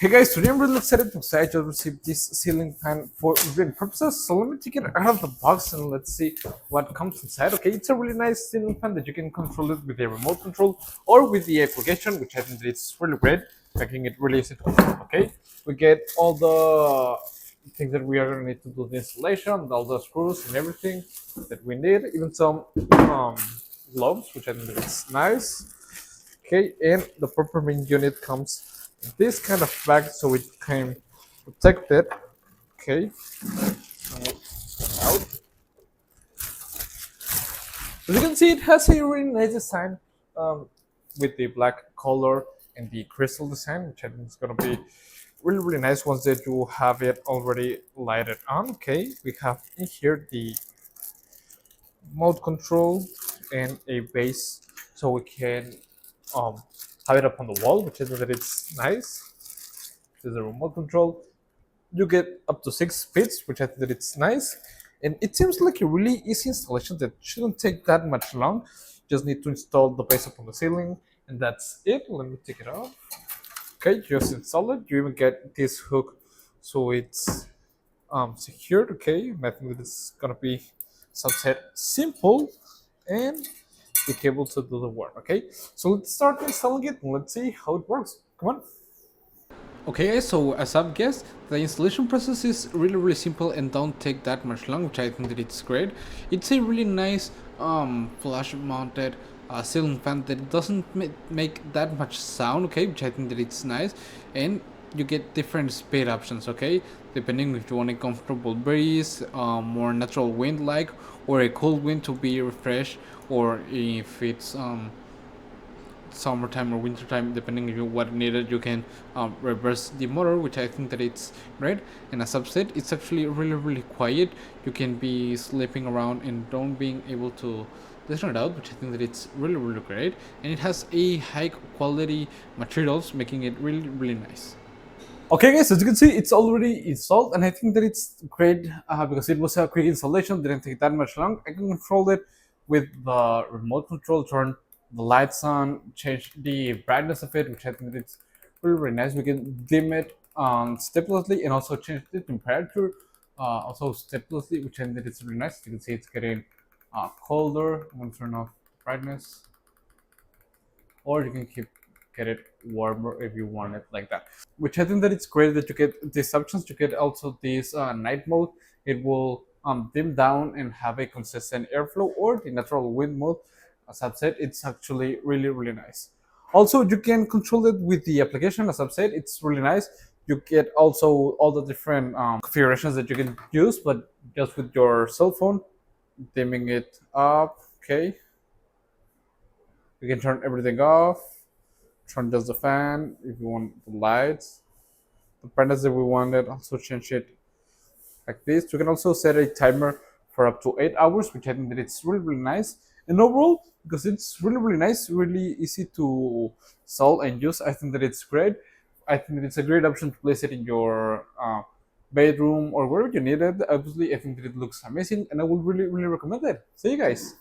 Hey guys, today I'm really excited because I just received this ceiling fan for reading purposes. So let me take it out of the box and let's see what comes inside. Okay, it's a really nice ceiling fan that you can control it with a remote control or with the application, which I think that it's really great, making it really easy to control. Okay, we get all the things that we are going to need to do the installation, all the screws and everything that we need, even some gloves, which I think that it's nice. Okay, and the proper main unit comes in this kind of bag so it can protect it. Okay, out. As you can see, it has a really nice design with the black color and the crystal design, which I think is gonna be really nice once that you have it already lighted on. Okay, we have in here the mode control and a base so we can um, have it up on the wall, which is that it's nice. This is a remote control. You get up to 6 speeds, which I think that it's nice. And it seems like a really easy installation that shouldn't take that much long. Just need to install the base up on the ceiling, and that's it. Let me take it off. Okay, just install it. You even get this hook so it's secured. Okay, I think that it's gonna be subset simple and the cable to do the work. Okay, so let's start installing it and let's see how it works. Come on. Okay guys, so as I've guessed, the installation process is really simple and don't take that much long, which I think that it's great. It's a really nice flash mounted ceiling fan that doesn't make that much sound, okay, which I think that it's nice. And you get different speed options, okay, depending if you want a comfortable breeze, more natural wind like, or a cool wind to be refreshed, or if it's summertime or wintertime, depending on what needed, you can reverse the motor, which I think that it's great. And as I've said, it's actually really quiet. You can be sleeping around and don't being able to listen it out, which I think that it's really great. And it has a high quality materials, making it really nice. Okay guys, as you can see, it's already installed and I think that it's great because it was a quick installation, didn't take that much long. I can control it with the remote control, turn the lights on, change the brightness of it, which I think that it's really nice. We can dim it stepwise and also change the temperature also stepwise, which I think that it's really nice. You can see it's getting colder. I'm going to turn off brightness, or you can get it warmer if you want it like that, which I think that it's great that you get these options. You get also this night mode. It will dim down and have a consistent airflow, or the natural wind mode. As I've said, it's actually really nice. Also, you can control it with the application. As I've said, it's really nice. You get also all the different configurations that you can use, but just with your cell phone, dimming it up. Okay, you can turn everything off, turn just the fan if you want the lights, the brightness that we wanted, also change it like this. You can also set a timer for up to 8 hours, which I think that it's really nice. And overall, because it's really nice, really easy to install and use, I think that it's great. I think that it's a great option to place it in your bedroom or wherever you need it. Obviously, I think that it looks amazing and I would really recommend it. See you guys.